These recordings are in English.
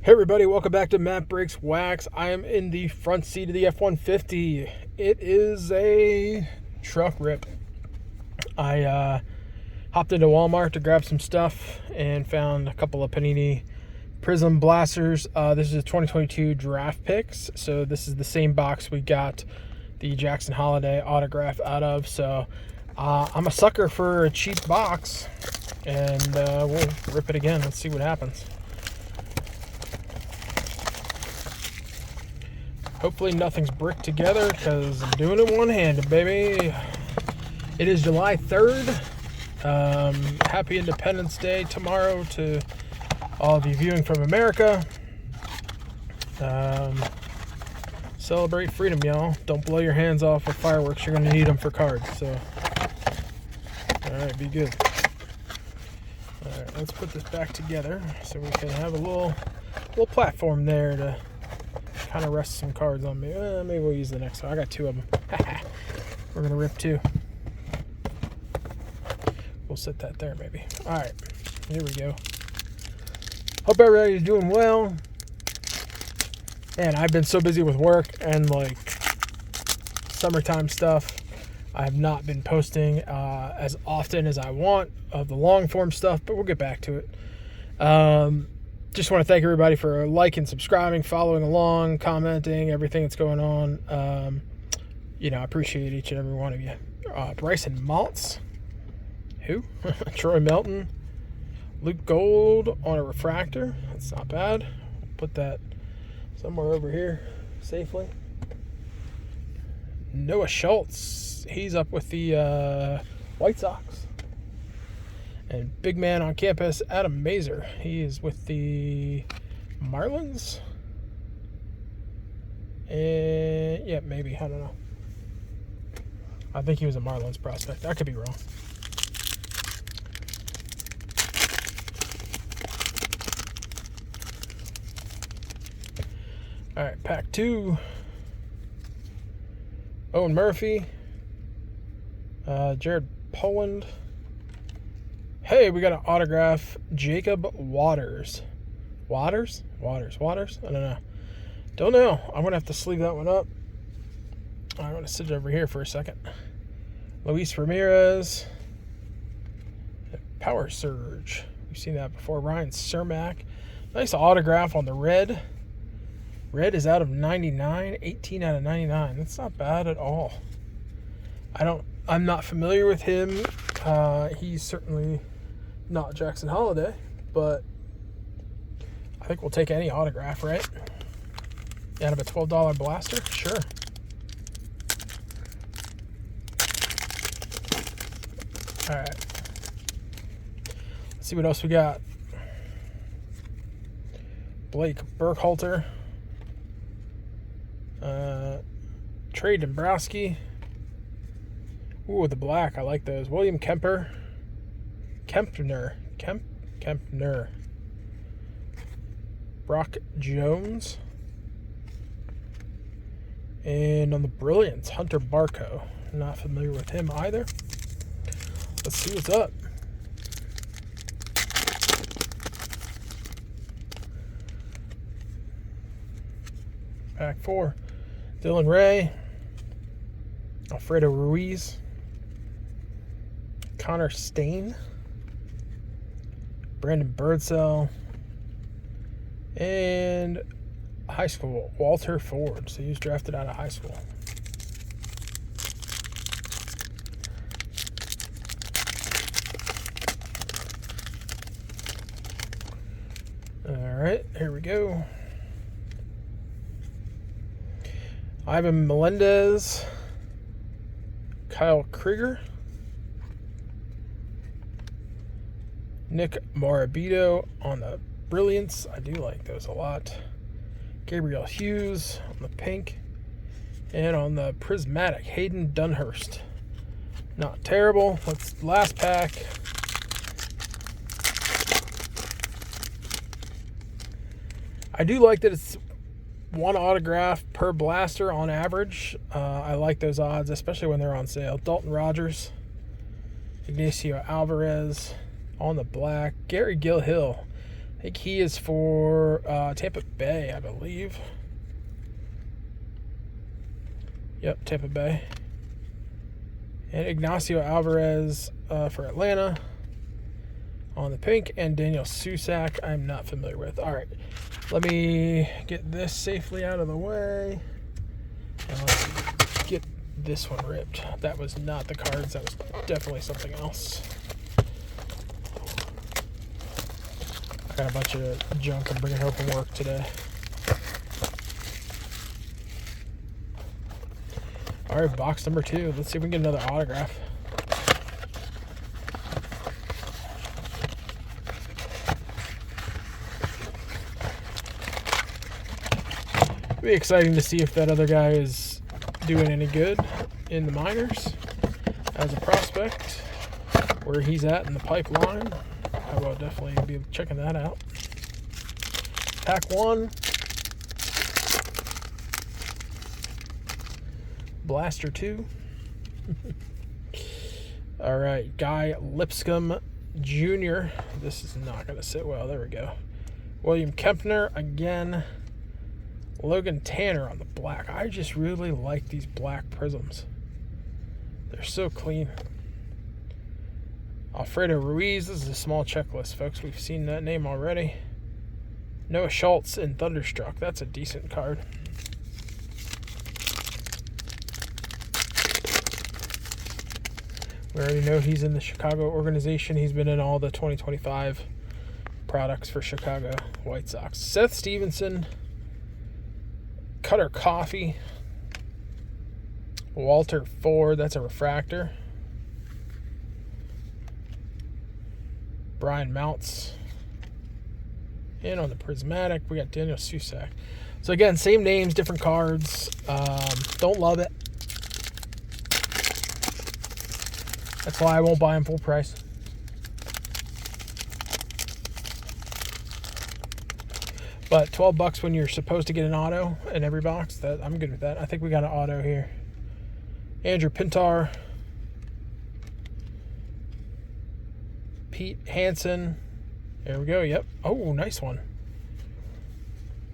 Hey everybody, welcome back to Matt Breaks Wax. I am in the front seat of the F-150. It is a truck rip. I hopped into Wal-Mart to grab some stuff and found a couple of Panini Prism blasters. This is a 2022 Draft Picks, so this is the same box we got the Jackson Holiday autograph out of. So I'm a sucker for a cheap box, and we'll rip it again. Let's see what happens. Hopefully nothing's bricked together because I'm doing it one-handed, baby. It is July 3rd. Happy Independence Day tomorrow to all of you viewing from America. Celebrate freedom, y'all. Don't blow your hands off with fireworks. You're going to need them for cards. So, all right, be good. All right, let's put this back together so we can have a little platform there to kind of rest some cards on me. Maybe we'll use the next one. I got two of them. We're going to rip two. We'll set that there maybe. All right, here we go. Hope everybody's doing well. Man, I've been so busy with work and like summertime stuff. I have not been posting as often as I want of the long form stuff, but we'll get back to it. Just want to thank everybody for liking, subscribing, following along, commenting, everything that's going on. I appreciate each and every one of you. Bryson Maltz. Who? Troy Melton. Luke Gold on a refractor. That's not bad. Put that somewhere over here safely. Noah Schultz. He's up with the White Sox. And big man on campus, Adam Mazer. He is with the Marlins. And yeah, maybe. I don't know. I think he was a Marlins prospect. I could be wrong. All right, pack two. Owen Murphy. Jared Poland. Hey, we got an autograph. Jacob Waters. Waters? I don't know. I'm going to have to sleeve that one up. I'm going to sit over here for a second. Luis Ramirez. Power Surge. We've seen that before. Ryan Cermak. Nice autograph on the red. Red is out of 99. 18 out of 99. That's not bad at all. I'm not familiar with him. He's certainly not Jackson Holiday, but I think we'll take any autograph, right? Out of a $12 blaster? Sure. All right. Let's see what else we got. Blake Burkhalter. Trey Dombrowski. Ooh, the black. I like those. William Kempner. Brock Jones. And on the Brilliance, Hunter Barco. Not familiar with him either. Let's see what's up. Pack four. Dylan Ray. Alfredo Ruiz. Connor Stain. Brandon Birdsell. And high school, Walter Ford. So he was drafted out of high school. All right, here we go. Ivan Melendez. Kyle Krieger. Nick Morabito on the Brilliance. I do like those a lot. Gabriel Hughes on the pink. And on the Prismatic, Hayden Dunhurst. Not terrible. Last pack. I do like that it's one autograph per blaster on average. I like those odds, especially when they're on sale. Dalton Rogers. Ignacio Alvarez on the black. Gary Gilhill. I think he is for Tampa Bay, I believe. Yep, Tampa Bay. And Ignacio Alvarez for Atlanta on the pink. And Daniel Susak, I'm not familiar with. All right, let me get this safely out of the way. And let's get this one ripped. That was not the cards. That was definitely something else. I got a bunch of junk I'm bringing home from work today. All right, box number 2. Let's see if we can get another autograph. It'll be exciting to see if that other guy is doing any good in the minors as a prospect, where he's at in the pipeline. I will definitely be checking that out. Pack 1. Blaster 2. All right, Guy Lipscomb Jr. This is not going to sit well. There we go. William Kempner again. Logan Tanner on the black. I just really like these black prisms. They're so clean. Alfredo Ruiz. This is a small checklist, folks. We've seen that name already. Noah Schultz in Thunderstruck. That's a decent card. We already know he's in the Chicago organization. He's been in all the 2025 products for Chicago White Sox. Seth Stevenson. Cutter Coffee. Walter Ford. That's a refractor. Brian Mounts. And on the prismatic, we got Daniel Susak. So again, same names, different cards. Don't love it. That's why I won't buy them full price. But $12 when you're supposed to get an auto in every box, that I'm good with that. I think we got an auto here. Andrew Pintar. Pete Hansen. There we go. Yep. Oh, nice one.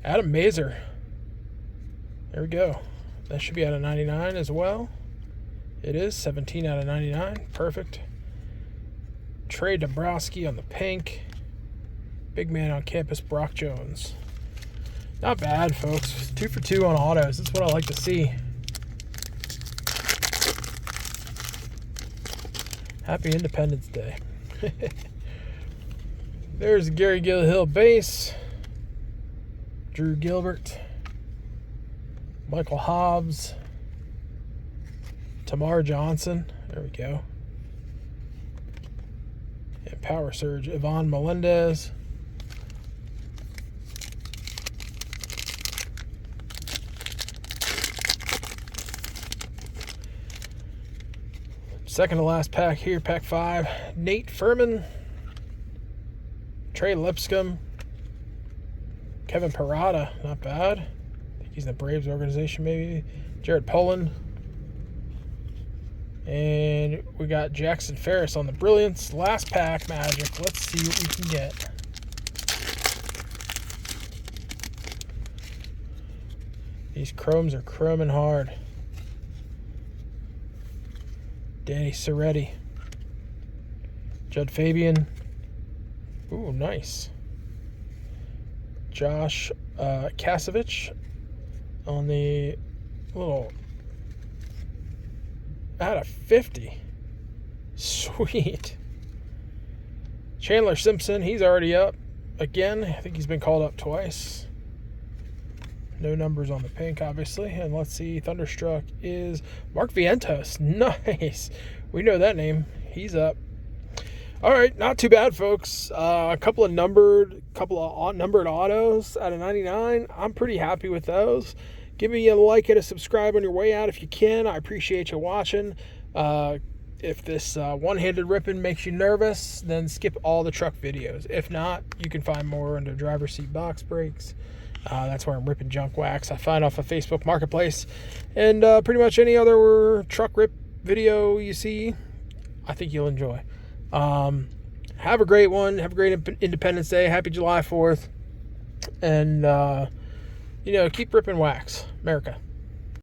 Adam Mazer. There we go. That should be out of 99 as well. It is 17 out of 99. Perfect. Trey Dombrowski on the pink. Big man on campus, Brock Jones. Not bad, folks. 2 for 2 on autos. That's what I like to see. Happy Independence Day. There's Gary Gilhill base. Drew Gilbert. Michael Hobbs. Tamar Johnson. There we go. And Power Surge. Yvonne Melendez. Second to last pack here, pack 5. Nate Furman. Trey Lipscomb. Kevin Parada. Not bad. I think he's in the Braves organization maybe. Jared Poland. And we got Jackson Ferris on the Brilliance. Last pack, Magic. Let's see what we can get. These chromes are chroming hard. Danny Soretti. Judd Fabian. Ooh, nice. Josh Kasevich on the little out of 50. Sweet. Chandler Simpson, he's already up again. I think he's been called up twice. No numbers on the pink, obviously. And let's see, Thunderstruck is Mark Vientos. Nice. We know that name. He's up. All right, not too bad, folks. A couple of numbered autos out of 99. I'm pretty happy with those. Give me a like and a subscribe on your way out if you can. I appreciate you watching. If this one-handed ripping makes you nervous, then skip all the truck videos. If not, you can find more under driver's seat box breaks. That's where I'm ripping junk wax. I find off of Facebook Marketplace. And pretty much any other truck rip video you see, I think you'll enjoy. have a great one. Have a great Independence Day. Happy July 4th. And, keep ripping wax. America.